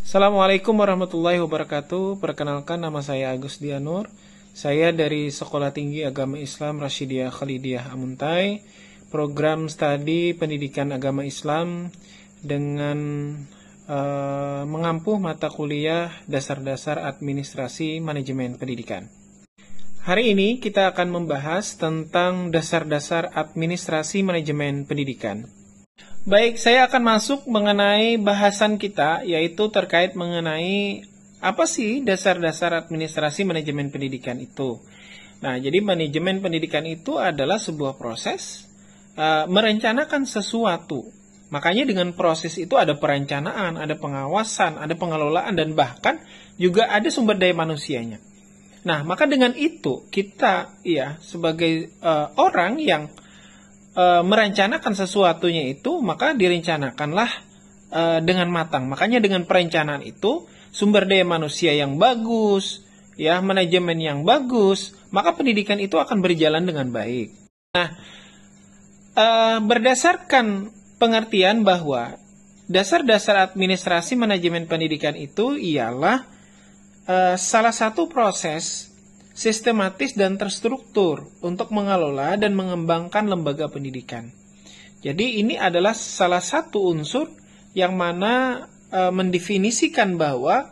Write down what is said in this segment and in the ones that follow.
Assalamualaikum warahmatullahi wabarakatuh. Perkenalkan, nama saya Agus Dianur. Saya dari Sekolah Tinggi Agama Islam Rasyidiyah Khalidiyah Amuntai, program studi pendidikan agama Islam dengan mengampu mata kuliah dasar-dasar administrasi manajemen pendidikan. Hari ini kita akan membahas tentang dasar-dasar administrasi manajemen pendidikan. Baik, saya akan masuk mengenai bahasan kita, yaitu terkait mengenai apa sih dasar-dasar administrasi manajemen pendidikan itu. Nah, jadi manajemen pendidikan itu adalah sebuah proses merencanakan sesuatu. Makanya dengan proses itu ada perencanaan, ada pengawasan, ada pengelolaan, dan bahkan juga ada sumber daya manusianya. Nah, maka dengan itu kita sebagai orang yang merencanakan sesuatunya itu, maka direncanakanlah dengan matang. Makanya dengan perencanaan itu, sumber daya manusia yang bagus, manajemen yang bagus, maka pendidikan itu akan berjalan dengan baik. Nah, berdasarkan pengertian bahwa dasar-dasar administrasi manajemen pendidikan itu ialah salah satu proses sistematis dan terstruktur untuk mengelola dan mengembangkan lembaga pendidikan. Jadi ini adalah salah satu unsur yang mana mendefinisikan bahwa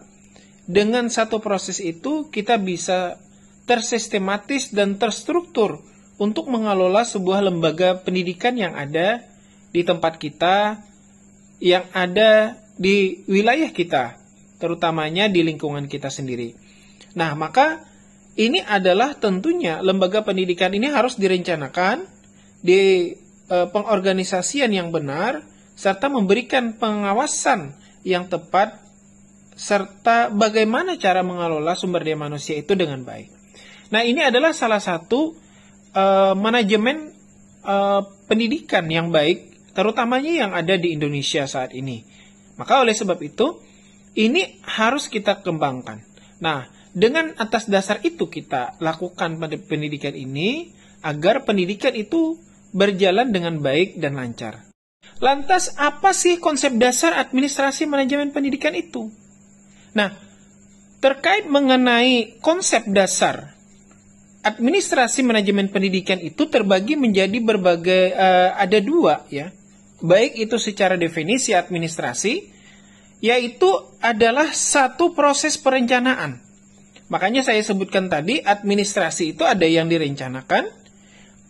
dengan satu proses itu kita bisa tersistematis dan terstruktur untuk mengelola sebuah lembaga pendidikan yang ada di tempat kita, yang ada di wilayah kita, terutamanya di lingkungan kita sendiri. Nah, maka ini adalah tentunya lembaga pendidikan ini harus direncanakan di pengorganisasian yang benar, serta memberikan pengawasan yang tepat, serta bagaimana cara mengelola sumber daya manusia itu dengan baik. Nah, ini adalah salah satu manajemen pendidikan yang baik, terutamanya yang ada di Indonesia saat ini. Maka oleh sebab itu, ini harus kita kembangkan. Nah, dengan atas dasar itu kita lakukan pendidikan ini agar pendidikan itu berjalan dengan baik dan lancar. Lantas apa sih konsep dasar administrasi manajemen pendidikan itu? Nah, terkait mengenai konsep dasar administrasi manajemen pendidikan itu terbagi menjadi berbagai, ada dua ya. Baik itu secara definisi administrasi, yaitu adalah satu proses perencanaan. Makanya saya sebutkan tadi, administrasi itu ada yang direncanakan,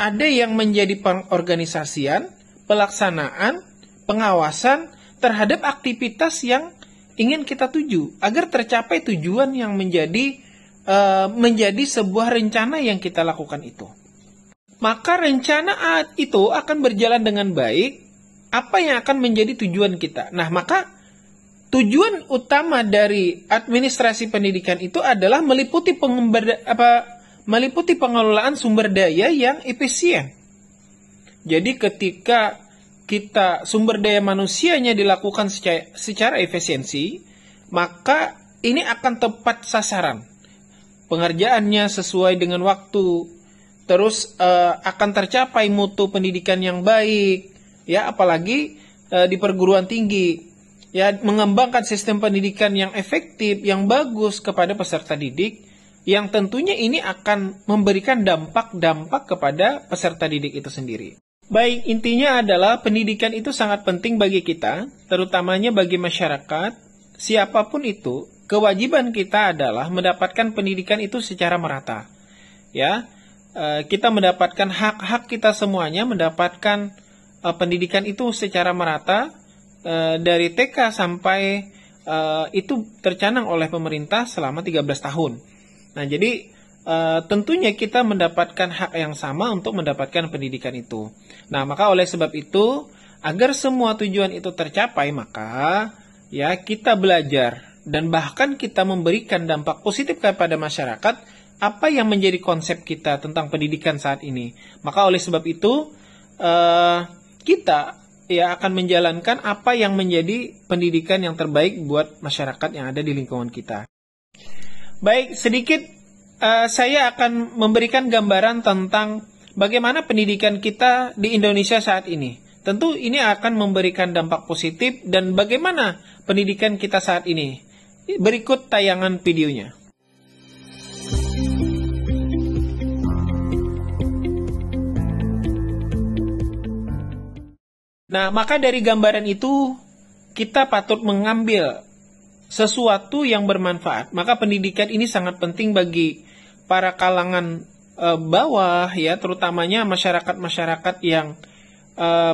ada yang menjadi pengorganisasian, pelaksanaan, pengawasan terhadap aktivitas yang ingin kita tuju, agar tercapai tujuan yang menjadi sebuah rencana yang kita lakukan itu. Maka rencana itu akan berjalan dengan baik, apa yang akan menjadi tujuan kita. Nah, maka tujuan utama dari administrasi pendidikan itu adalah meliputi pengelolaan sumber daya yang efisien. Jadi ketika kita sumber daya manusianya dilakukan secara efisiensi, maka ini akan tepat sasaran. Pengerjaannya sesuai dengan waktu, terus akan tercapai mutu pendidikan yang baik, apalagi di perguruan tinggi. Mengembangkan sistem pendidikan yang efektif, yang bagus kepada peserta didik, yang tentunya ini akan memberikan dampak-dampak kepada peserta didik itu sendiri. Baik, intinya adalah pendidikan itu sangat penting bagi kita, terutamanya bagi masyarakat, siapapun itu, kewajiban kita adalah mendapatkan pendidikan itu secara merata. Kita mendapatkan hak-hak kita semuanya, mendapatkan pendidikan itu secara merata, dari TK sampai itu tercanang oleh pemerintah selama 13 tahun. Nah, jadi tentunya kita mendapatkan hak yang sama untuk mendapatkan pendidikan itu. Nah, maka oleh sebab itu, agar semua tujuan itu tercapai, maka kita belajar dan bahkan kita memberikan dampak positif kepada masyarakat apa yang menjadi konsep kita tentang pendidikan saat ini. Maka oleh sebab itu, kita akan menjalankan apa yang menjadi pendidikan yang terbaik buat masyarakat yang ada di lingkungan kita. Baik, sedikit saya akan memberikan gambaran tentang bagaimana pendidikan kita di Indonesia saat ini. Tentu ini akan memberikan dampak positif dan bagaimana pendidikan kita saat ini. Berikut tayangan videonya. Nah, maka dari gambaran itu kita patut mengambil sesuatu yang bermanfaat. Maka pendidikan ini sangat penting bagi para kalangan bawah, ya, terutamanya masyarakat-masyarakat yang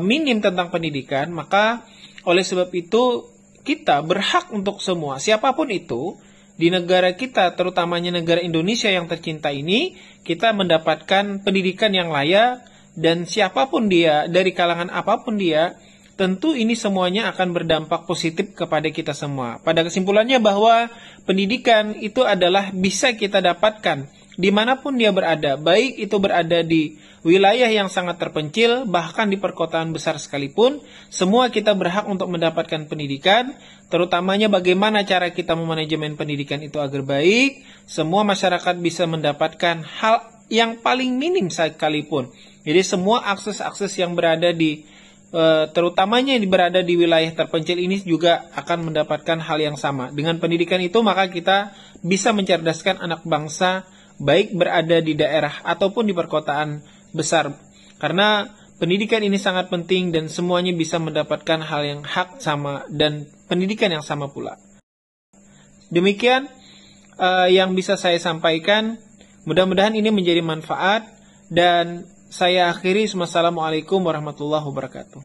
minim tentang pendidikan. Maka oleh sebab itu kita berhak untuk semua, siapapun itu, di negara kita, terutamanya negara Indonesia yang tercinta ini, kita mendapatkan pendidikan yang layak. Dan siapapun dia, dari kalangan apapun dia, tentu ini semuanya akan berdampak positif kepada kita semua. Pada kesimpulannya bahwa pendidikan itu adalah bisa kita dapatkan dimanapun dia berada, baik itu berada di wilayah yang sangat terpencil, bahkan di perkotaan besar sekalipun, semua kita berhak untuk mendapatkan pendidikan, terutamanya bagaimana cara kita memanajemen pendidikan itu agar baik, semua masyarakat bisa mendapatkan hal yang paling minim sekalipun. Jadi semua akses-akses yang berada di terutamanya yang berada di wilayah terpencil ini juga akan mendapatkan hal yang sama. Dengan pendidikan itu maka kita bisa mencerdaskan anak bangsa baik berada di daerah ataupun di perkotaan besar. Karena pendidikan ini sangat penting dan semuanya bisa mendapatkan hal yang hak sama dan pendidikan yang sama pula. Demikian yang bisa saya sampaikan. Mudah-mudahan ini menjadi manfaat dan saya akhiri. Wassalamualaikum warahmatullahi wabarakatuh.